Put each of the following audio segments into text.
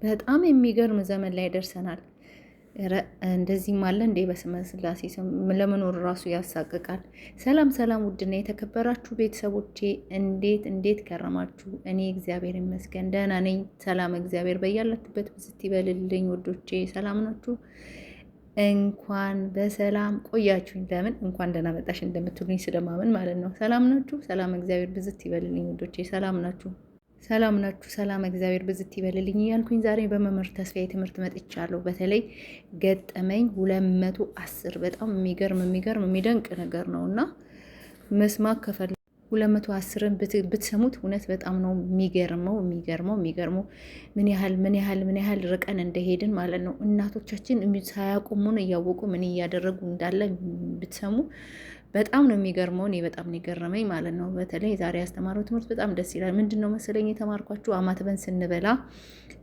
በጣም የሚገርም ዘመን ላይ ደርሰናል። እንደዚህም አለ እንዴ! በስመ ስላሴ ስም ለመኖር ራሱ ያሳቅቃል። ሰላም ሰላም! ውድና የተከበራችሁ ቤተሰቦቼ እንዴት ከረማችሁ? እኔ እግዚአብሔር ይመስገን ደህና ነኝ። ሰላም እግዚአብሔር በያላችሁበት ብዝት ይበልልኝ። ውዶቼ ሰላም ናችሁ? እንኳን በሰላም ቆያችሁኝ። ለምን እንኳን ደህና መጣሽ እንደምትሉኝ ስለማመን ማለት ነው። ሰላም ናችሁ? ሰላም እግዚአብሔር ብዝት ይበልልኝ። ውዶቼ ሰላም ናችሁ? ሰላም ናችሁ? ሰላም እግዚአብሔር ብዝት ይበልልኝ እያልኩኝ ዛሬ በመምህር ተስፋዬ ትምህርት መጥቻለሁ። በተለይ ገጠመኝ 210 በጣም የሚገርም የሚደንቅ ነገር ነው እና መስማት ከፈለ 210ን ብትሰሙት እውነት በጣም ነው የሚገርመው ምን ያህል ርቀን እንደሄድን ማለት ነው። እናቶቻችን ሳያቆሙን እያወቁ ምን እያደረጉ እንዳለ ብትሰሙ በጣም ነው የሚገርመው። እኔ በጣም ነው የገረመኝ ማለት ነው። በተለይ ዛሬ ያስተማረው ትምህርት በጣም ደስ ይላል። ምንድን ነው መሰለኝ የተማርኳችሁ አማትበን ስንበላ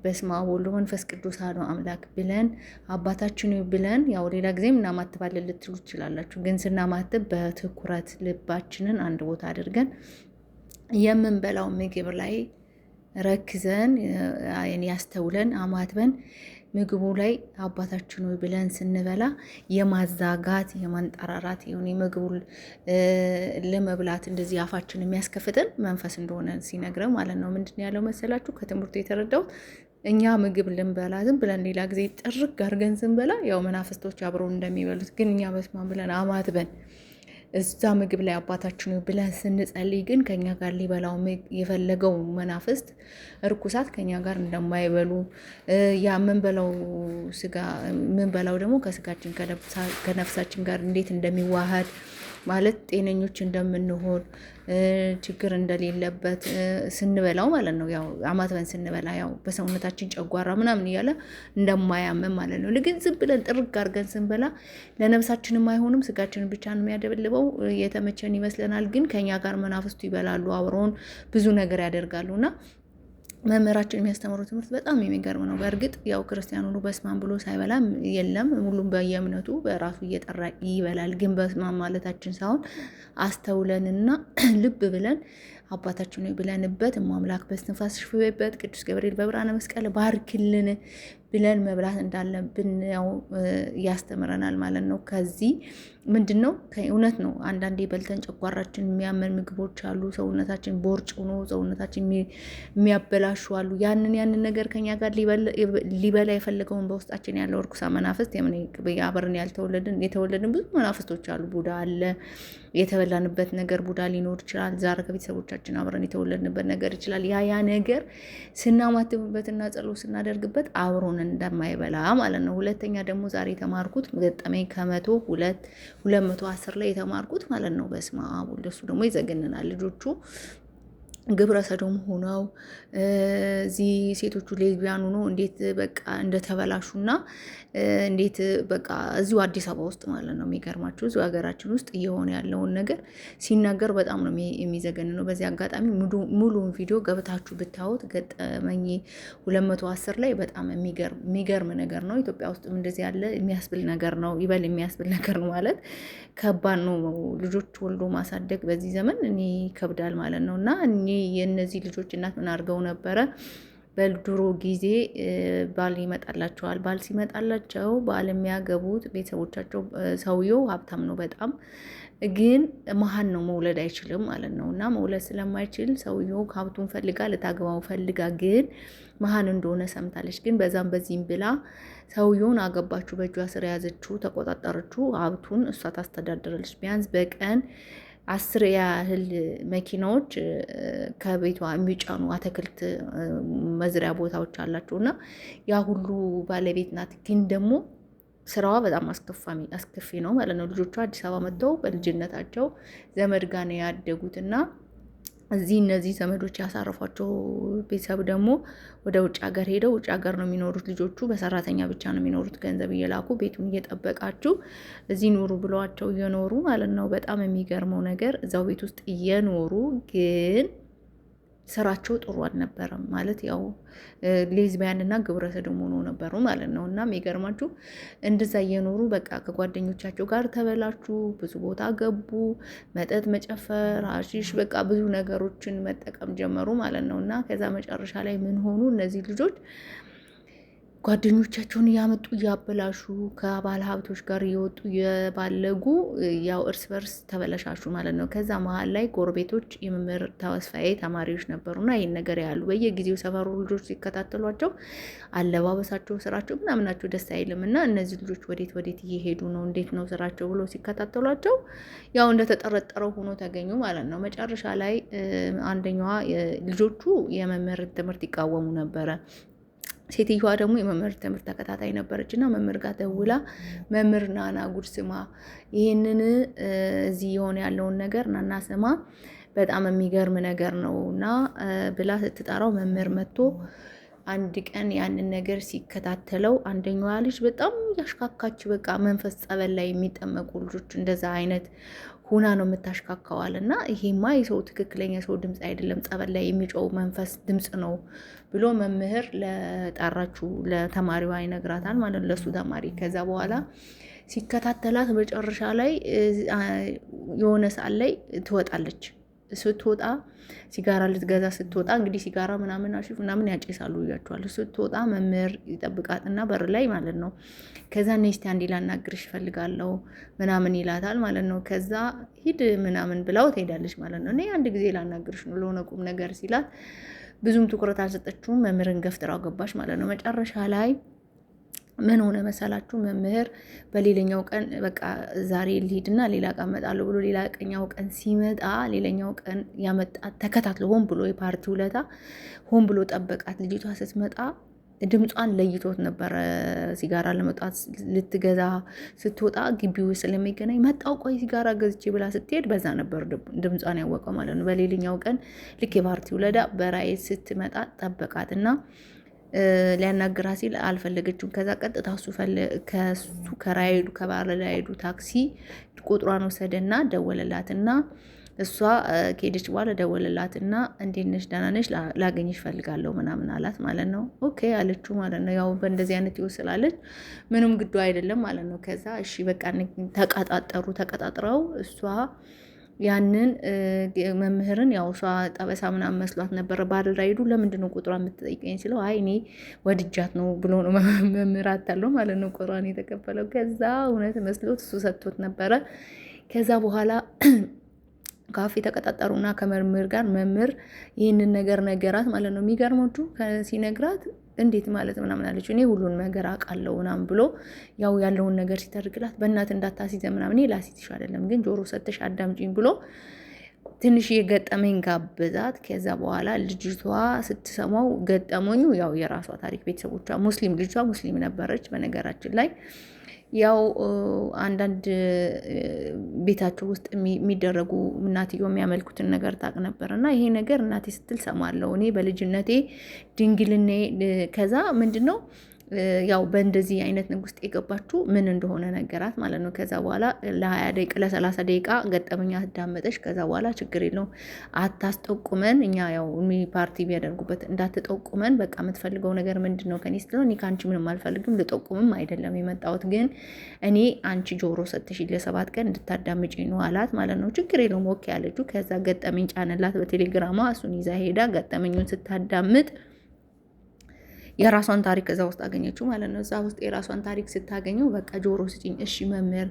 በስመ አብ ወወልድ ወመንፈስ ቅዱስ አሐዱ አምላክ ብለን አባታችን ብለን፣ ያው ሌላ ጊዜም እናማትባለን ልትሉ ትችላላችሁ። ግን ስናማትብ በትኩረት ልባችንን አንድ ቦታ አድርገን የምንበላው ምግብ ላይ ረክዘን ያስተውለን አማትበን ምግቡ ላይ አባታችን ሆይ ብለን ስንበላ የማዛጋት የማንጠራራት የሆነ ምግቡ ለመብላት እንደዚህ አፋችን የሚያስከፍተን መንፈስ እንደሆነ ሲነግረን ማለት ነው። ምንድን ያለው መሰላችሁ? ከትምህርቱ የተረዳሁት እኛ ምግብ ልንበላ ዝም ብለን ሌላ ጊዜ ጥርግ አድርገን ስንበላ ያው መናፍስቶች አብረውን እንደሚበሉት፣ ግን እኛ በስማን ብለን አማትበን እዛ ምግብ ላይ አባታችን ብለን ስንጸልይ ግን ከኛ ጋር ሊበላው የፈለገው መናፍስት እርኩሳት ከኛ ጋር እንደማይበሉ ያ የምንበላው ስጋ የምንበላው ደግሞ ከስጋችን ከነፍሳችን ጋር እንዴት እንደሚዋሃድ ማለት ጤነኞች እንደምንሆን ችግር እንደሌለበት ስንበላው ማለት ነው። ያው አማትበን ስንበላ ያው በሰውነታችን ጨጓራ ምናምን እያለ እንደማያመን ማለት ነው። ግን ዝም ብለን ጥርግ አድርገን ስንበላ ለነፍሳችንም አይሆንም፣ ስጋችንን ብቻ ነው የሚያደበልበው። የተመቸን ይመስለናል፣ ግን ከኛ ጋር መናፍስቱ ይበላሉ፣ አብረውን ብዙ ነገር ያደርጋሉና መምህራችን የሚያስተምረው ትምህርት በጣም የሚገርም ነው። በእርግጥ ያው ክርስቲያን ሁሉ በስማም ብሎ ሳይበላ የለም፣ ሁሉም በየእምነቱ በራሱ እየጠራ ይበላል። ግን በስማም ማለታችን ሳይሆን አስተውለንና ልብ ብለን አባታችን ሆይ ብለንበት እማምላክ በስትንፋስ ሽፍበት ቅዱስ ገብርኤል በብርሃነ መስቀል ባርክልን ብለን መብላት እንዳለብን ያው ያስተምረናል ማለት ነው። ከዚህ ምንድን ነው እውነት ነው። አንዳንዴ በልተን ጨጓራችን የሚያመን ምግቦች አሉ። ሰውነታችን ቦርጭ ሆኖ ሰውነታችን የሚያበላሹ አሉ። ያንን ነገር ከኛ ጋር ሊበላ የፈለገውን በውስጣችን ያለው እርኩሳ መናፍስት አብረን የተወለድን ብዙ መናፍስቶች አሉ። ቡዳ አለ፣ የተበላንበት ነገር ቡዳ ሊኖር ይችላል። ዛሬ ከቤተሰቦቻችን አብረን የተወለድንበት ነገር ይችላል። ያ ነገር ስናማትብበትና ጸሎት ስናደርግበት አብሮን እንደማይበላ ማለት ነው። ሁለተኛ ደግሞ ዛሬ የተማርኩት ገጠመኝ ከ210 ላይ የተማርኩት ማለት ነው። በስመ አብ ወልድ እሱ ደግሞ ይዘገንናል። ልጆቹ ግብረ ሰዶም ሆነው እዚህ ሴቶቹ ሌዝቢያን ሆኖ እንዴት በቃ እንደተበላሹና እንዴት በቃ እዚሁ አዲስ አበባ ውስጥ ማለት ነው። የሚገርማችሁ እዚሁ ሀገራችን ውስጥ እየሆነ ያለውን ነገር ሲናገር በጣም ነው የሚዘገን ነው። በዚህ አጋጣሚ ሙሉውን ቪዲዮ ገብታችሁ ብታዩት ገጠመኝ 210 ላይ በጣም የሚገርም ነገር ነው። ኢትዮጵያ ውስጥም እንደዚህ ያለ የሚያስብል ነገር ነው። ይበል የሚያስብል ነገር ነው ማለት ከባድ ነው። ልጆች ወልዶ ማሳደግ በዚህ ዘመን እኔ ይከብዳል ማለት ነው። እና የእነዚህ ልጆች እናት ምን አድርገው ነበረ? በድሮ ጊዜ ባል ይመጣላቸዋል። ባል ሲመጣላቸው ባል የሚያገቡት ቤተሰቦቻቸው፣ ሰውየው ሀብታም ነው በጣም ግን መሀን ነው፣ መውለድ አይችልም ማለት ነው። እና መውለድ ስለማይችል ሰውየው ሀብቱን ፈልጋ ልታገባው ፈልጋ ግን መሀን እንደሆነ ሰምታለች። ግን በዛም በዚህም ብላ ሰውየውን አገባችሁ፣ በእጇ ስር ያዘችው፣ ተቆጣጠረችው። ሀብቱን እሷ ታስተዳድራለች። ቢያንስ በቀን 10 ያህል መኪናዎች ከቤቷ የሚጫኑ አትክልት መዝሪያ ቦታዎች አላቸው እና ያ ሁሉ ባለቤት ናት። ግን ደግሞ ስራዋ በጣም አስከፊ ነው ማለት ነው። ልጆቿ አዲስ አበባ መጥተው በልጅነታቸው ዘመድ ጋር ነው ያደጉትና እነዚህ ዘመዶች ያሳረፏቸው ቤተሰብ ደግሞ ወደ ውጭ ሀገር ሄደው ውጭ ሀገር ነው የሚኖሩት። ልጆቹ በሰራተኛ ብቻ ነው የሚኖሩት። ገንዘብ እየላኩ ቤቱን እየጠበቃችሁ እዚህ ኑሩ ብለዋቸው እየኖሩ ማለት ነው። በጣም የሚገርመው ነገር እዛው ቤት ውስጥ እየኖሩ ግን ስራቸው ጥሩ አልነበረም ማለት ያው ሌዝቢያን እና ግብረ ሰዶም ሆኖ ነበሩ ማለት ነው። እና የሚገርማችሁ እንደዛ እየኖሩ በቃ ከጓደኞቻቸው ጋር ተበላቹ፣ ብዙ ቦታ ገቡ፣ መጠጥ፣ መጨፈር፣ አሺሽ በቃ ብዙ ነገሮችን መጠቀም ጀመሩ ማለት ነው። እና ከዛ መጨረሻ ላይ ምን ሆኑ እነዚህ ልጆች ጓደኞቻቸውን እያመጡ እያበላሹ ከባለ ሀብቶች ጋር እየወጡ እየባለጉ ያው እርስ በርስ ተበለሻሹ ማለት ነው። ከዛ መሀል ላይ ጎረቤቶች የመምህር ተስፋዬ ተማሪዎች ነበሩና ይህን ነገር ያሉ በየጊዜው ሰፈሩ ልጆች ሲከታተሏቸው አለባበሳቸው፣ ስራቸው ምናምናቸው ደስ አይልም እና እነዚህ ልጆች ወዴት እየሄዱ ነው፣ እንዴት ነው ስራቸው ብሎ ሲከታተሏቸው ያው እንደተጠረጠረው ሆኖ ተገኙ ማለት ነው። መጨረሻ ላይ አንደኛዋ ልጆቹ የመምህር ትምህርት ይቃወሙ ነበረ። ሴትዮዋ ደግሞ የመምህር ትምህርት ተከታታይ ነበረች እና መምህር ጋር ደውላ መምህር ናና ጉድ ስማ፣ ይህንን እዚህ የሆነ ያለውን ነገር ናና ስማ፣ በጣም የሚገርም ነገር ነው እና ብላ ስትጠራው መምህር መጥቶ አንድ ቀን ያንን ነገር ሲከታተለው አንደኛዋ ልጅ በጣም ያሽካካች፣ በቃ መንፈስ ጸበል ላይ የሚጠመቁ ልጆች እንደዛ አይነት ሁና ነው የምታሽካካዋል እና ይሄማ የሰው ትክክለኛ ሰው ድምፅ አይደለም፣ ጸበል ላይ የሚጮው መንፈስ ድምፅ ነው ብሎ መምህር ለጠራችሁ ለተማሪዋ ይነግራታል ማለት ነው፣ ለሱ ተማሪ። ከዛ በኋላ ሲከታተላት መጨረሻ ላይ የሆነ ሰዓት ላይ ትወጣለች። ስትወጣ ሲጋራ ልትገዛ ስትወጣ እንግዲህ ሲጋራ ምናምን አሽፍ ምናምን ያጨሳሉ እያቸዋለሁ። ስትወጣ መምህር ይጠብቃትና በር ላይ ማለት ነው። ከዛ ኔስቲ አንዴ ላናግርሽ እፈልጋለሁ ምናምን ይላታል ማለት ነው። ከዛ ሂድ ምናምን ብላው ትሄዳለች ማለት ነው። እኔ አንድ ጊዜ ላናግርሽ ነው ለሆነ ቁም ነገር ሲላት ብዙም ትኩረት አልሰጠችውም። መምህርን ገፍትራው ገባች ማለት ነው። መጨረሻ ላይ ምን ሆነ መሰላችሁ? መምህር በሌላኛው ቀን በቃ ዛሬ ልሂድና ሌላ ቀን እመጣለሁ ብሎ ሌላኛው ቀን ሲመጣ ሌላኛው ቀን ያመጣት ተከታትሎ ሆን ብሎ የፓርቲ ውለታ ሆን ብሎ ጠበቃት። ልጅቷ ስትመጣ ድምጿን ለይቶት ነበረ። ሲጋራ ለመውጣት ልትገዛ ስትወጣ ግቢው ስለሚገናኝ መጣው ቆይ ሲጋራ ገዝቼ ብላ ስትሄድ በዛ ነበር ድምጿን ያወቀው ማለት ነው። በሌላኛው ቀን ልክ የፓርቲ ውለታ በራእይ ስትመጣ ጠበቃት እና ሊያናግራ ሲል አልፈለገችም። ከዛ ቀጥታ ከሱ ከራይዱ ከባለ ራይዱ ታክሲ ቁጥሯን ወሰደና ደወለላትና እሷ ከሄደች በኋላ ደወለላትና እንዴት ነሽ ደህና ነሽ ላገኝሽ ፈልጋለሁ ምናምን አላት ማለት ነው። ኦኬ አለችው ማለት ነው። ያው በእንደዚህ አይነት ይወስላለች ምንም ግዱ አይደለም ማለት ነው። ከዛ እሺ በቃ ተቀጣጥረው እሷ ያንን መምህርን ያው እሷ ጠበሳ ምናምን መስሏት ነበረ። ባል ራይዱ ለምንድን ነው ቁጥሯን የምትጠይቀኝ ሲለው አይ እኔ ወድጃት ነው ብሎ ነው መምህር አታለው ማለት ነው ቁጥሯን የተቀበለው። ከዛ እውነት መስሎት እሱ ሰጥቶት ነበረ። ከዛ በኋላ ካፌ ተቀጣጠሩና ከመምህር ጋር መምህር ይህንን ነገር ነገራት ማለት ነው። የሚገርመችሁ ሲነግራት እንዴት ማለት ምናምን አለች። እኔ ሁሉን ነገር አውቃለሁ ምናምን ብሎ ያው ያለውን ነገር ሲተርክላት በእናት እንዳታሲዘ ምናምን እኔ ላሲትሽ አይደለም ግን ጆሮ ሰተሽ አዳምጪኝ ብሎ ትንሽ የገጠመኝ ጋበዛት። ከዛ በኋላ ልጅቷ ስትሰማው ገጠመኙ ያው የራሷ ታሪክ ቤተሰቦቿ ሙስሊም ልጅቷ ሙስሊም ነበረች በነገራችን ላይ ያው አንዳንድ ቤታቸው ውስጥ የሚደረጉ እናትዮ የሚያመልኩትን ነገር ታቅ ነበር እና ይሄ ነገር እናቴ ስትል ሰማለሁ እኔ በልጅነቴ ድንግልኔ ከዛ ምንድን ነው ያው በእንደዚህ አይነት ንግ ውስጥ የገባችሁ ምን እንደሆነ ነገራት ማለት ነው። ከዛ በኋላ ለ20 ደቂቃ ለ30 ደቂቃ ገጠመኛ አዳመጠች። ከዛ በኋላ ችግር የለውም አታስጠቁመን፣ እኛ ያው ፓርቲ ቢያደርጉበት እንዳትጠቁመን፣ በቃ የምትፈልገው ነገር ምንድን ነው ከኔ ስትለው እኔ ከአንቺ ምንም አልፈልግም፣ ልጠቁምም አይደለም የመጣሁት ግን እኔ አንቺ ጆሮ ሰጥሽ ለ7 ቀን እንድታዳምጪ ነው አላት ማለት ነው። ችግር የለውም ኦኬ አለችው። ከዛ ገጠመኝ ጫንላት በቴሌግራማ እሱን ይዛ ሄዳ ገጠመኙን ስታዳምጥ የራሷን ታሪክ እዛ ውስጥ አገኘችው ማለት ነው። እዛ ውስጥ የራሷን ታሪክ ስታገኘው በቃ ጆሮ ስጪኝ፣ እሺ መምህር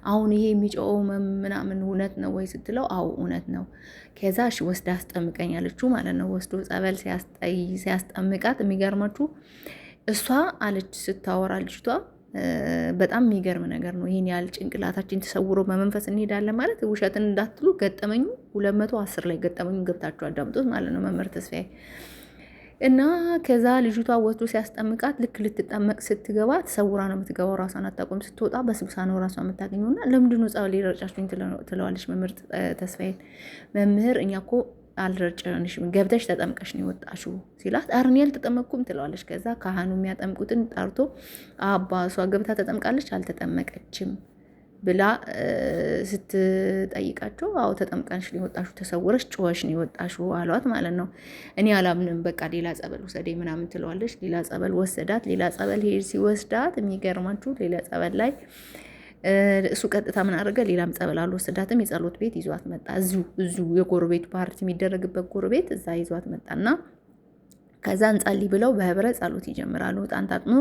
አሁን ይሄ የሚጮኸው ምናምን እውነት ነው ወይ ስትለው አዎ እውነት ነው። ከዛ እሺ ወስዳ አስጠምቀኝ አለችው ማለት ነው። ወስዶ ጸበል ሲያስጠምቃት የሚገርማችሁ እሷ አለች ስታወራ ልጅቷ በጣም የሚገርም ነገር ነው። ይሄን ያህል ጭንቅላታችን ተሰውሮ በመንፈስ እንሄዳለን ማለት ውሸትን እንዳትሉ ገጠመኙ 210 ላይ ገጠመኙ ገብታችሁ አዳምጡት ማለት ነው መምህር ተስፋዬ እና ከዛ ልጅቷ ወስዶ ሲያስጠምቃት ልክ ልትጠመቅ ስትገባ ተሰውራ ነው የምትገባው። ራሷን አታቆም። ስትወጣ በስብሳ ነው ራሷ የምታገኘው። እና ለምንድን ነው ጸበል የረጫችሁኝ ትለዋለች መምህር ተስፋዬን። መምህር እኛ እኮ አልረጨንሽም ገብተሽ ተጠምቀሽ ነው የወጣሽው ሲላት ኧረ እኔ አልተጠመቅኩም ትለዋለች። ከዛ ካህኑ የሚያጠምቁትን ጠርቶ አባ እሷ ገብታ ተጠምቃለች አልተጠመቀችም ብላ ስትጠይቃቸው አዎ ተጠምቀንሽ ነው የወጣሽው ተሰውረሽ ጮኸሽ ነው የወጣሽው አሏት ማለት ነው። እኔ አላምንም በቃ ሌላ ጸበል ወሰደኝ ምናምን ትለዋለች። ሌላ ጸበል ወሰዳት። ሌላ ጸበል ሄድ ሲወስዳት የሚገርማችሁ ሌላ ጸበል ላይ እሱ ቀጥታ ምን አደረገ? ሌላም ጸበል አልወሰዳትም። የጸሎት ቤት ይዟት መጣ። እዚሁ የጎረቤቱ ፓርቲ የሚደረግበት ጎረቤት እዛ ይዟት መጣና ከዛ እንጸልይ ብለው በህብረት ጸሎት ይጀምራሉ። ዕጣን ታጥኖ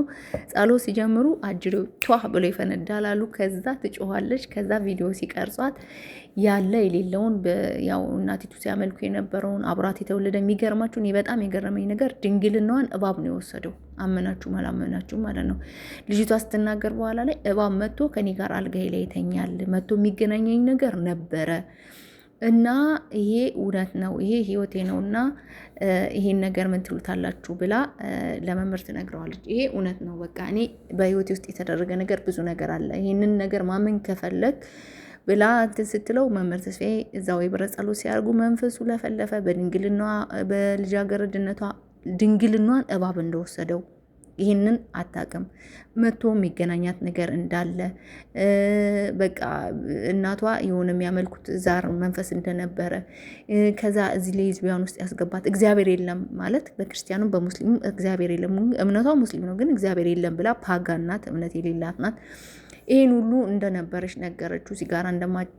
ጸሎት ሲጀምሩ አጅሬው ቷ ብሎ ይፈነዳል አሉ። ከዛ ትጮኋለች። ከዛ ቪዲዮ ሲቀርጿት ያለ የሌለውን ያው እናቲቱ ሲያመልኩ የነበረውን አብራት የተወለደ የሚገርማችሁ እኔ በጣም የገረመኝ ነገር ድንግልናዋን እባብ ነው የወሰደው። አመናችሁም አላመናችሁም ማለት ነው። ልጅቷ ስትናገር በኋላ ላይ እባብ መጥቶ ከኔ ጋር አልጋይ ላይ ይተኛል፣ መጥቶ የሚገናኘኝ ነገር ነበረ እና ይሄ እውነት ነው፣ ይሄ ህይወቴ ነው እና ይሄን ነገር ምን ትሉታላችሁ ብላ ለመምህር ትነግረዋለች። ይሄ እውነት ነው፣ በቃ እኔ በህይወቴ ውስጥ የተደረገ ነገር ብዙ ነገር አለ፣ ይሄንን ነገር ማመን ከፈለግ ብላ እንትን ስትለው መምህር ተስፋዬ እዛው የብረት ጸሎት ሲያደርጉ መንፈሱ ለፈለፈ። በድንግልናዋ በልጃገረድነቷ ድንግልናዋን እባብ እንደወሰደው ይህንን አታውቅም። መቶ የሚገናኛት ነገር እንዳለ በቃ እናቷ የሆነ የሚያመልኩት ዛር መንፈስ እንደነበረ ከዛ እዚህ ሌዝቢያን ውስጥ ያስገባት እግዚአብሔር የለም ማለት በክርስቲያኑም በሙስሊሙም እግዚአብሔር የለም። እምነቷ ሙስሊም ነው ግን እግዚአብሔር የለም ብላ ፓጋን ናት፣ እምነት የሌላት ናት። ይህን ሁሉ እንደነበረች ነገረችው። ሲጋራ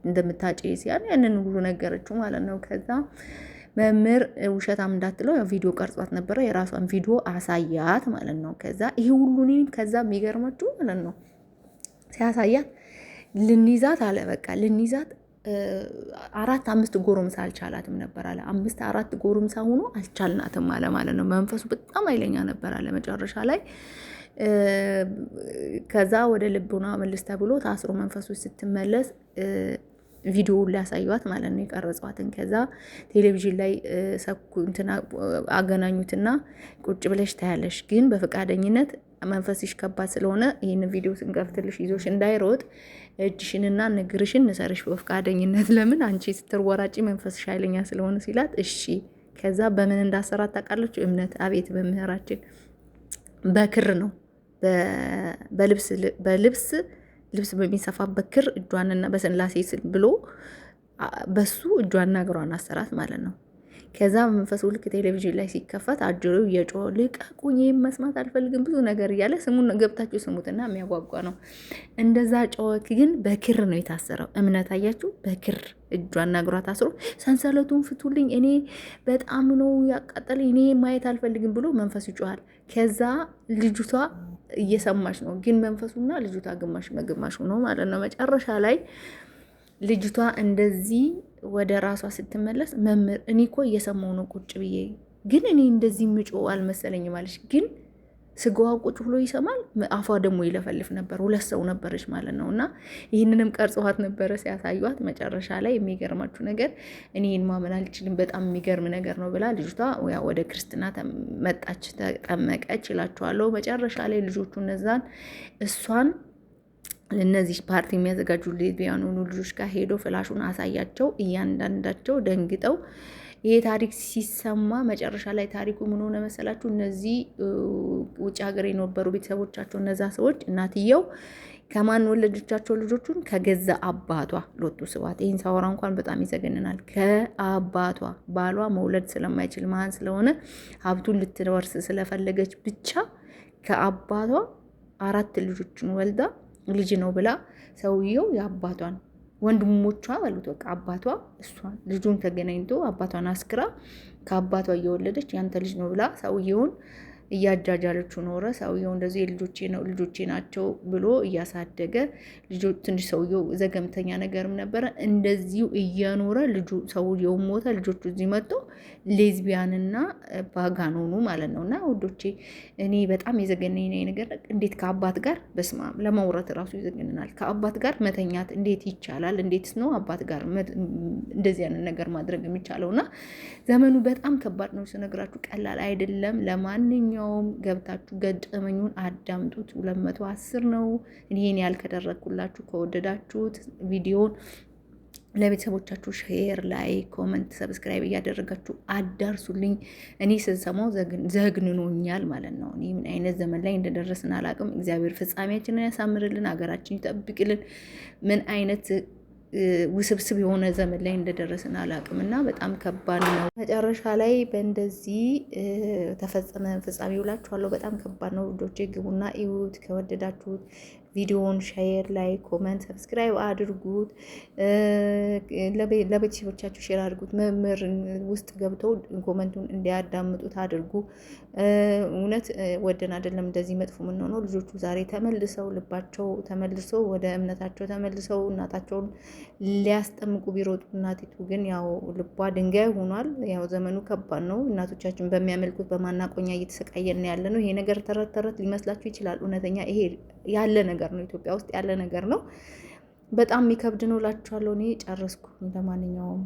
እንደምታጨስ ያንን ሁሉ ነገረችው ማለት ነው። ከዛ መምህር ውሸታም እንዳትለው ያው ቪዲዮ ቀርጿት ነበረ። የራሷን ቪዲዮ አሳያት ማለት ነው። ከዛ ይሄ ሁሉ ከዛ የሚገርመችው ማለት ነው ሲያሳያት ልንይዛት አለ በቃ ልንይዛት 4-5 ጎረምሳ አልቻላትም ነበር አለ። 5-4 ጎረምሳ ሆኖ አልቻልናትም አለ ማለት ነው። መንፈሱ በጣም ኃይለኛ ነበር አለ መጨረሻ ላይ ከዛ ወደ ልቡና መልስ ተብሎ ታስሮ መንፈሱ ስትመለስ ቪዲዮውን ሊያሳዩት ማለት ነው የቀረጿትን። ከዛ ቴሌቪዥን ላይ እንትና አገናኙትና ቁጭ ብለሽ ታያለሽ፣ ግን በፈቃደኝነት መንፈስሽ ከባድ ስለሆነ ይህንን ቪዲዮ ስንከፍትልሽ ይዞሽ እንዳይሮጥ እጅሽንና ንግርሽን ንሰርሽ በፈቃደኝነት። ለምን አንቺ ስትወራጪ መንፈስሽ ኃይለኛ ስለሆነ ሲላት እሺ። ከዛ በምን እንዳሰራት ታውቃለች? እምነት አቤት በምህራችን በክር ነው ልብስ በሚሰፋበት ክር እጇንና በስላሴ ስል ብሎ በሱ እጇንና እግሯን አሰራት ማለት ነው። ከዛ መንፈሱ ልክ ቴሌቪዥን ላይ ሲከፈት አጅሬው እየጮኸ ልቀቁኝ፣ መስማት አልፈልግም ብዙ ነገር እያለ ስሙን ገብታችሁ ስሙትና የሚያጓጓ ነው። እንደዛ ጮኸ። ግን በክር ነው የታሰረው። እምነት አያችሁ፣ በክር እጇና እግሯ ታስሮ ሰንሰለቱን ፍቱልኝ፣ እኔ በጣም ነው ያቃጠለኝ፣ እኔ ማየት አልፈልግም ብሎ መንፈሱ ይጮሃል። ከዛ ልጅቷ እየሰማች ነው፣ ግን መንፈሱና ልጅቷ ግማሽ በግማሽ ነው ማለት ነው። መጨረሻ ላይ ልጅቷ እንደዚህ ወደ ራሷ ስትመለስ መምህር እኔ እኮ እየሰማው ነው ቁጭ ብዬ፣ ግን እኔ እንደዚህ ምጮ አልመሰለኝ ማለች። ግን ስጋዋ ቁጭ ብሎ ይሰማል፣ አፏ ደግሞ ይለፈልፍ ነበር። 2 ሰው ነበረች ማለት ነው። እና ይህንንም ቀርጸዋት ነበረ ሲያሳዩት። መጨረሻ ላይ የሚገርማችሁ ነገር እኔ ይህን ማመን አልችልም፣ በጣም የሚገርም ነገር ነው ብላ ልጅቷ ወደ ክርስትና መጣች፣ ተጠመቀች እላችኋለሁ። መጨረሻ ላይ ልጆቹ እሷን እነዚህ ፓርቲ የሚያዘጋጁ ሌዝቢያን ሆኑ ልጆች ጋር ሄዶ ፍላሹን አሳያቸው። እያንዳንዳቸው ደንግጠው ይሄ ታሪክ ሲሰማ መጨረሻ ላይ ታሪኩ ምን ሆነ መሰላችሁ? እነዚህ ውጭ ሀገር የነበሩ ቤተሰቦቻቸው እነዛ ሰዎች እናትየው ከማን ወለደቻቸው ልጆቹን? ከገዛ አባቷ ሎቱ ስባት። ይህን ሳወራ እንኳን በጣም ይዘገንናል። ከአባቷ ባሏ መውለድ ስለማይችል መሀን ስለሆነ ሀብቱን ልትወርስ ስለፈለገች ብቻ ከአባቷ 4 ልጆችን ወልዳ ልጅ ነው ብላ ሰውየው የአባቷን ወንድሞቿ ባሉት በቃ አባቷ እሷን ልጁን ተገናኝቶ አባቷን አስክራ ከአባቷ እየወለደች ያንተ ልጅ ነው ብላ ሰውየውን እያጃጃለችው ኖረ። ሰውየው እንደዚህ ልጆቼ ናቸው ብሎ እያሳደገ ልጆች ትንሽ ሰውየው ዘገምተኛ ነገርም ነበረ። እንደዚሁ እየኖረ ሰውየው ሞተ። ልጆቹ እዚህ መጥተው ሌዝቢያንና ፓጋን ሆኑ ማለት ነው። እና ውዶቼ እኔ በጣም የዘገነኝ ነገር እንዴት ከአባት ጋር በስማም ለማውራት እራሱ ይዘገንናል። ከአባት ጋር መተኛት እንዴት ይቻላል? እንዴትስ ነው አባት ጋር እንደዚህ አይነት ነገር ማድረግ የሚቻለው? እና ዘመኑ በጣም ከባድ ነው ስነግራችሁ፣ ቀላል አይደለም። ለማንኛውም ገብታችሁ ገጠመኙን አዳምጡት። 210 ነው። እኔን ያልከደረኩላችሁ ከወደዳችሁት ቪዲዮን ለቤተሰቦቻችሁ ሼር፣ ላይክ፣ ኮመንት፣ ሰብስክራይብ እያደረጋችሁ አዳርሱልኝ። እኔ ስንሰማው ዘግንኖኛል ማለት ነው። እኔ ምን አይነት ዘመን ላይ እንደደረስን አላውቅም። እግዚአብሔር ፍጻሜያችንን ያሳምርልን፣ ሀገራችን ይጠብቅልን። ምን አይነት ውስብስብ የሆነ ዘመን ላይ እንደደረስን አላውቅም እና በጣም ከባድ ነው። መጨረሻ ላይ በእንደዚህ ተፈጸመ ፍጻሜ ውላችኋለሁ። በጣም ከባድ ነው። ልጆቼ ግቡና እዩት ከወደዳችሁት። ቪዲዮውን ሼር፣ ላይ ኮመንት፣ ሰብስክራይብ አድርጉት። ለቤተሰቦቻችሁ ሼር አድርጉት። መምህር ውስጥ ገብተው ኮመንቱን እንዲያዳምጡት አድርጉ። እውነት ወደን አይደለም እንደዚህ መጥፎ የምንሆነው። ልጆቹ ዛሬ ተመልሰው ልባቸው ተመልሰው ወደ እምነታቸው ተመልሰው እናታቸውን ሊያስጠምቁ ቢሮጡ እናቲቱ ግን ያው ልቧ ድንጋይ ሆኗል። ያው ዘመኑ ከባድ ነው። እናቶቻችን በሚያመልኩት በማናቆኛ እየተሰቃየን ያለ ነው። ይሄ ነገር ተረት ተረት ሊመስላችሁ ይችላል። እውነተኛ ይሄ ያለ ነገር ነው። ኢትዮጵያ ውስጥ ያለ ነገር ነው። በጣም የሚከብድ ነው እላችኋለሁ። እኔ ጨረስኩ። ለማንኛውም